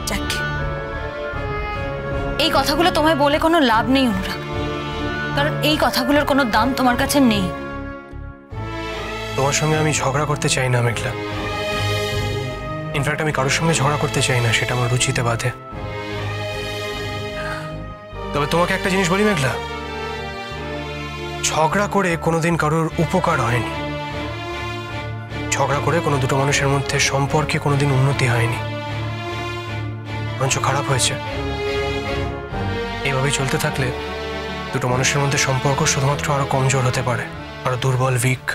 যাকে এই কথাগুলো তোমায় বলে কোনো লাভ নেই অনুরাগ, কারণ এই কথাগুলোর কোনো দাম তোমার কাছে নেই। তোমার সঙ্গে আমি ঝগড়া করতে চাই না মেঘলা, ইনফ্যাক্ট আমি কারোর সঙ্গে ঝগড়া করতে চাই না, সেটা আমার রুচিতে বাধে। তবে তোমাকে একটা জিনিস বলি মেঘলা, ঝগড়া করে কোনোদিন কারোর উপকার হয়নি, ঝগড়া করে কোনো দুটো মানুষের মধ্যে সম্পর্কে কোনোদিন উন্নতি হয়নি, বরঞ্চ খারাপ হয়েছে। এইভাবেই চলতে থাকলে দুটো মানুষের মধ্যে সম্পর্ক শুধুমাত্র আরো কমজোর হতে পারে, আরো দুর্বল, উইক।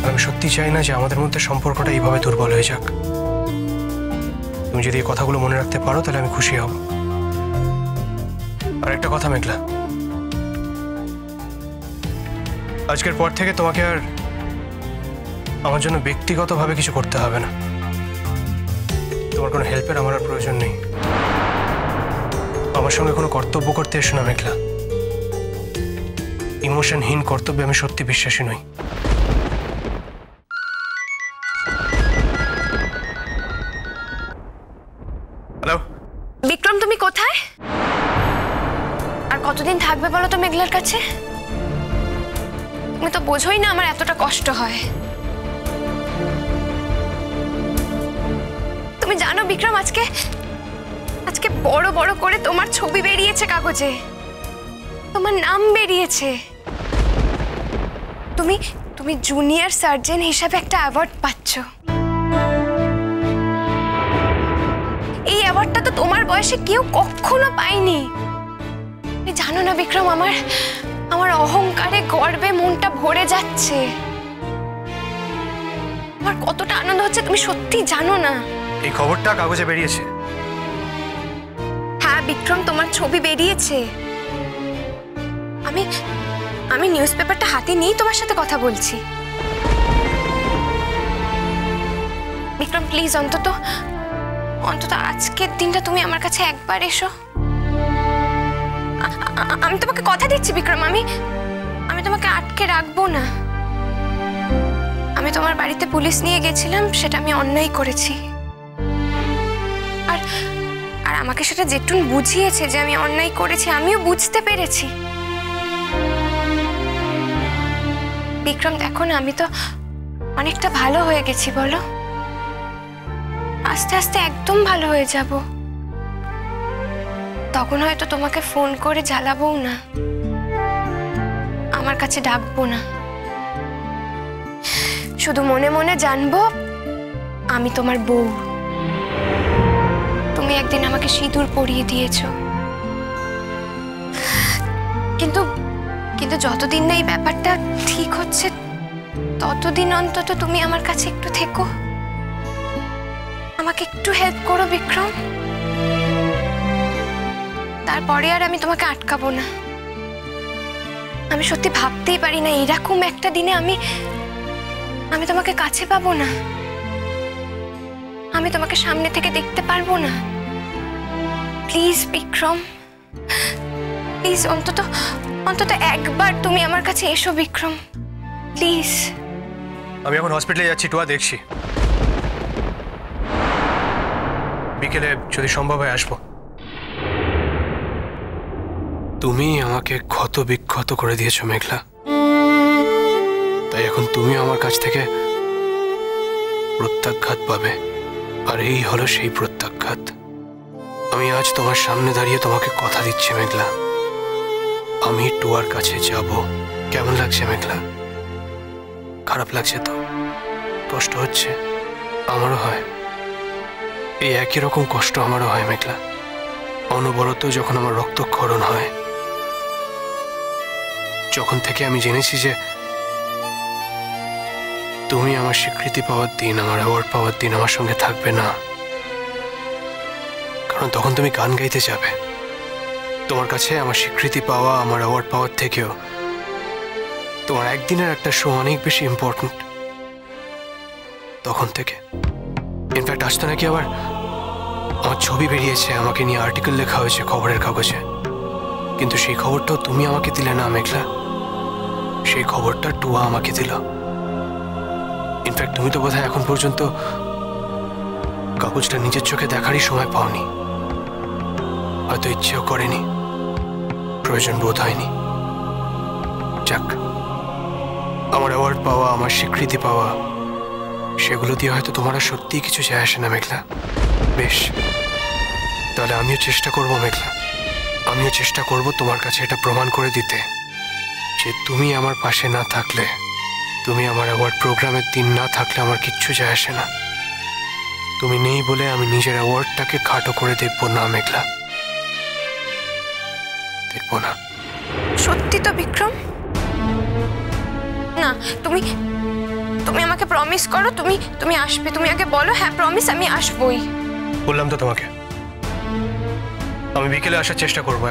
আমি সত্যি চাই না যে আমাদের মধ্যে সম্পর্কটা এইভাবে দুর্বল হয়ে যাক। তুমি যদি এই কথাগুলো মনে রাখতে পারো তাহলে আমি খুশি হব। আর একটা কথা মেঘলা, আজকের পর থেকে তোমাকে আর আমার জন্য ব্যক্তিগতভাবে কিছু করতে হবে না। তোমার কোনো হেল্পের আমার আর প্রয়োজন নেই। আমার সঙ্গে কোনো কর্তব্য করতে এসো না মেঘলা। ইমোশনহীন কর্তব্যে আমি সত্যি বিশ্বাসী নই। হ্যালো বিক্রম, তুমি কোথায় আর কতদিন থাকবে বলো তো মেঘলার কাছে? তুমি তো বোঝোই না আমার এতটা কষ্ট হয়। তুমি জানো বিক্রম, আজকে বড় বড় করে তোমার ছবি বেরিয়েছে কাগজে, তোমার নাম বেরিয়েছে। তুমি জুনিয়র সার্জন হিসাবে একটা অ্যাওয়ার্ড পাচ্ছ। এই অ্যাওয়ার্ডটা তো তোমার বয়সে কেউ কখনো পায়নি। তুমি জানো না বিক্রম, আমার অহংকারে গর্বে মনটা ভরে যাচ্ছে। আমার কতটা আনন্দ হচ্ছে তুমি সত্যি জানো না। এই খবরটা কাগজে বেরিয়েছে? হ্যাঁ বিক্রম, তোমার ছবি বেরিয়েছে। আমি নিউজ পেপারটা হাতে নিয়ে তোমার সাথে কথা বলছি। বিক্রম প্লিজ, অন্তত আজকের দিনটা তুমি আমার কাছে একবার এসো। আমি তোমাকে কথা দিচ্ছি বিক্রম, আমি তোমাকে আটকে রাখবো না। আমি তোমার বাড়িতে পুলিশ নিয়ে গেছিলাম, সেটা আমি অন্যায় করেছি। আর আমাকে সেটা জেঠুন বুঝিয়েছে যে আমি অন্যায় করেছি, আমিও বুঝতে পেরেছি। বিক্রম দেখো না, আমি তো অনেকটা ভালো হয়ে গেছি বলো। আস্তে আস্তে একদম ভালো হয়ে যাব। তখন হয়তো তোমাকে ফোন করে জ্বালাবও না, আমার কাছে ডাকবো না। শুধু মনে মনে জানবো আমি তোমার বউ। তুমি একদিন আমাকে সিঁদুর পরিয়ে দিয়েছো, কিন্তু যতদিন না এই ব্যাপারটা ঠিক হচ্ছে ততদিন অন্তত তুমি আমার কাছে একটু থেকো, আমাকে একটু হেল্প করো বিক্রম। তারপরে আর আমি তোমাকে আটকাবো না। আমি সত্যি ভাবতেই পারি না এরকম একটা দিনে আমি তোমাকে কাছে পাবো না, আমি তোমাকে সামনে থেকে দেখতে পারবো না। প্লিজ বিক্রম, প্লিজ অন্তত একবার তুমি আমার কাছে এসো বিক্রম, প্লিজ। আমি এখন হসপিটালে যাচ্ছি, টুয়া দেখছি, বিকেলে যদি সম্ভব হয় আসবো। তুমি আমাকে ক্ষত বিক্ষত করে দিয়েছো মেঘলা, তাই এখন তুমি আমার কাছ থেকে প্রত্যাঘাত পাবে। আর এই হলো সেই প্রত্যাঘাত। আমি আজ তোমার সামনে দাঁড়িয়ে তোমাকে কথা দিচ্ছি মেঘলা, আমি টুয়ার কাছে যাব। কেমন লাগছে মেঘলা? খারাপ লাগছে তো? কষ্ট হচ্ছে? আমারও হয়, এই একই রকম কষ্ট আমারও হয় মেঘলা। অনবরত যখন আমার রক্তক্ষরণ হয়, যখন থেকে আমি জেনেছি যে তুমি আমার স্বীকৃতি পাওয়ার দিন, আমার অ্যাওয়ার্ড পাওয়ার দিন আমার সঙ্গে থাকবে না, কারণ তখন তুমি গান গাইতে যাবে। তোমার কাছে আমার স্বীকৃতি পাওয়া, আমার অ্যাওয়ার্ড পাওয়ার থেকেও তোমার একদিনের একটা শো অনেক বেশি ইম্পর্টেন্ট। তখন থেকে ইনফ্যাক্ট আজ তো নাকি আবার আমার ছবি বেরিয়েছে, আমাকে নিয়ে আর্টিকেল লেখা হয়েছে খবরের কাগজে, কিন্তু সেই খবরটাও তুমি আমাকে দিলে না মেঘলা, সেই খবরটা টুয়া আমাকে দিল। ইনফ্যাক্ট তুমি তো বোধহয় এখন পর্যন্ত কাগজটা নিজের চোখে দেখারই সময় পাওনি, হয়তো ইচ্ছেও করেনি, প্রয়োজন বোধ হয়নি। যাক, আমার অ্যাওয়ার্ড পাওয়া, আমার স্বীকৃতি পাওয়া, সেগুলো দিয়ে হয়তো তোমার আর সত্যিই কিছু যায় আসে না মেঘলা। বেশ, তাহলে আমিও চেষ্টা করব মেঘলা, আমিও চেষ্টা করব তোমার কাছে এটা প্রমাণ করে দিতে যে তুমি আমার পাশে না থাকলে, তুমি আমার অ্যাওয়ার্ড প্রোগ্রামের দিন না থাকলে আমার কিচ্ছু যায় আসে না। তুমি নেই বলে আমি নিজের অ্যাওয়ার্ডটাকে খাটো করে দেখব না মেঘলা, দেখব না। সত্যি তো বিক্রম? না, তুমি তুমি আমাকে প্রমিস করো, তুমি আসবে। তুমি আগে বলো, হ্যাঁ প্রমিস, আমি আসবই। বললাম তো তোমাকে, আমি বিকেলে আসার চেষ্টা করব।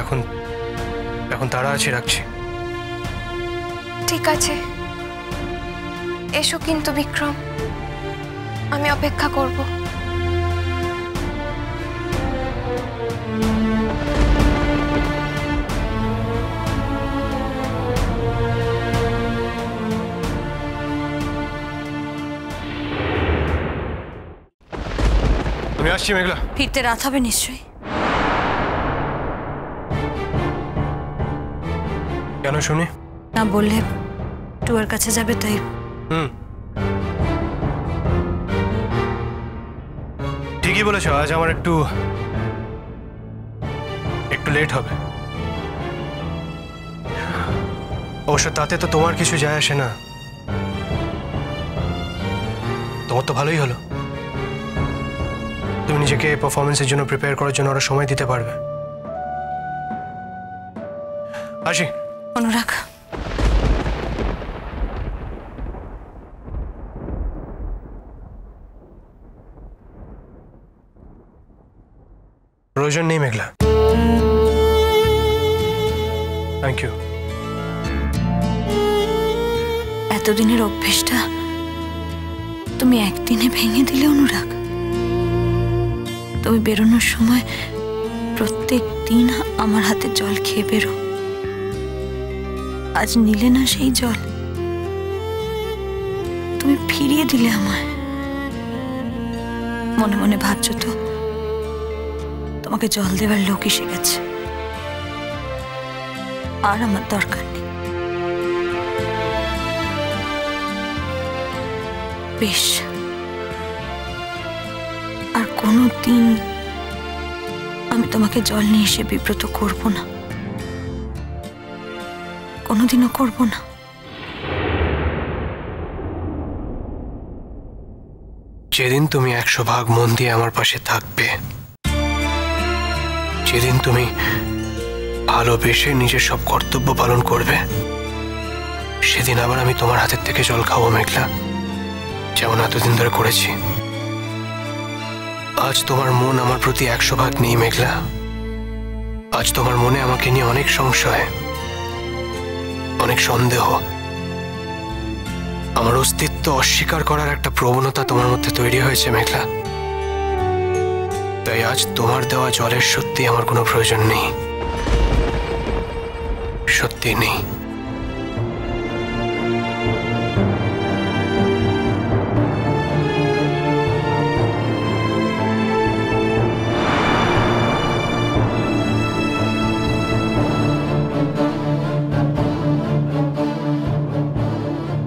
এখন তাড়া আছে, রাখছি। ঠিক আছে, এসো কিন্তু বিক্রম, আমি অপেক্ষা করব। আমি আসছি মেঘলা। ফিরতে রাত হবে নিশ্চয়ই। কেন শুনি? না বললে টুয়ার কাছে যাবে, তাই। ঠিকই বলেছ, আজ আমার একটু লেট হবে। অবশ্য তাতে তো তোমার কিছু যায় আসে না, তোমার তো ভালোই হলো। তুমি নিজেকে পারফরমেন্সের জন্য প্রিপেয়ার করার জন্য আরো সময় দিতে পারবে। আসি। অনুরাগ, প্রয়োজন নেই মেঘলা, থ্যাংক ইউ। এতদিনের অভ্যেসটা তুমি একদিনে ভেঙে দিলে অনুরাগ। তুমি বেরোনোর সময় প্রত্যেক দিন আমার হাতে জল খেয়ে বেরো, আজ নিলে না সেই জল, তুমি ফিরিয়ে দিলে আমায়। মনে মনে ভাবছো তো তোমাকে জল দেওয়ার লোক এসে গেছে, আর আমার দরকার নেই। বেশ, আর কোনো দিন আমি তোমাকে জল নিয়ে এসে বিব্রত করব না, কোনোদিনও করব না। যেদিন তুমি 100 ভাগ মন দিয়ে আমার পাশে থাকবে, যেদিন তুমি ভালোবেসে নিজের সব কর্তব্য পালন করবে, সেদিন আবার আমি তোমার হাতের থেকে জল খাবো মেঘলা, যেমন এতদিন ধরে করেছি। আজ তোমার মন আমার প্রতি 100 ভাগ নেই মেঘলা। আজ তোমার মনে আমাকে নিয়ে অনেক সংশয়, অনেক সন্দেহ, আমার অস্তিত্ব অস্বীকার করার একটা প্রবণতা তোমার মধ্যে তৈরি হয়েছে মেঘলা। তাই আজ তোমার দেওয়া জলের সত্যি আমার কোনো প্রয়োজন নেই, সত্যি নেই।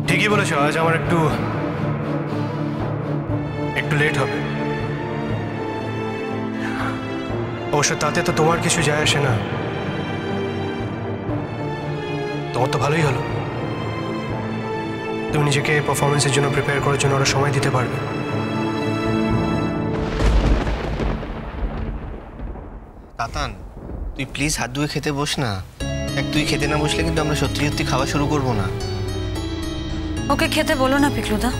ঠিকই বলেছ, আজ আমার একটু লেট হবে। অবশ্য তাতে তো তোমার কিছু যায় আসে না, তোমার তো ভালোই হলো। তুমি নিজেকে পারফরমেন্সের জন্য প্রিপেয়ার করার জন্য আরো সময় দিতে পারবে। তাতান, তুই প্লিজ হাত ধুয়ে খেতে বস না। তুই খেতে না বসলে কিন্তু আমরা সত্যি সত্যি খাওয়া শুরু করবো না। ওকে খেতে বলো না পিকলুদা,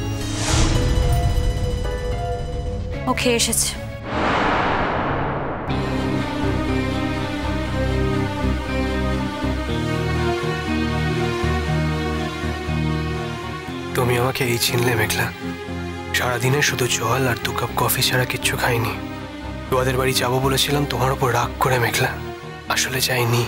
ও খেয়ে এসেছে। তুমি আমাকে এই চিনলে মেঘলা? সারাদিনে শুধু জল আর 2 কাপ কফি ছাড়া কিচ্ছু খাইনি। তোমাদের বাড়ি যাবো বলেছিলাম তোমার উপর রাগ করে মেঘলা, আসলে যাইনি।